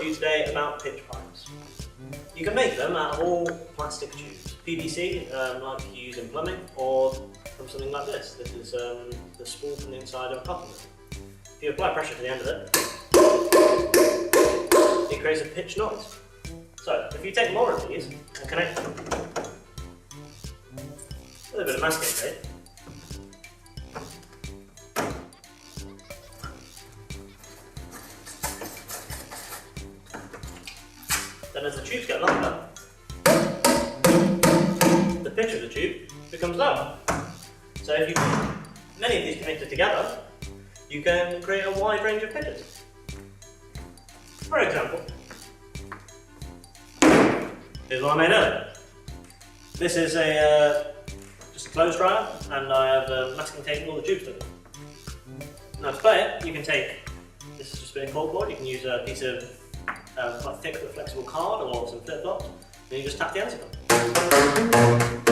to you today about pitch pipes. You can make them out of all plastic tubes. PVC, like you use in plumbing, or from something like this. This is the spool from the inside of a cotton mill. If you apply pressure to the end of it, it creates a pitch noise. So, if you take more of these and connect them with a bit of masking tape, then as the tubes get longer, the pitch of the tube becomes lower. So if you put many of these connected together, you can create a wide range of pitches. For example, here's one I made earlier. This is just a clothes dryer, and I have masking tape all the tubes to it. Now to play it, you can take, this is just a bit of corkboard, you can use a piece of quite thick but flexible card or some flip flops, and you just tap the answer button.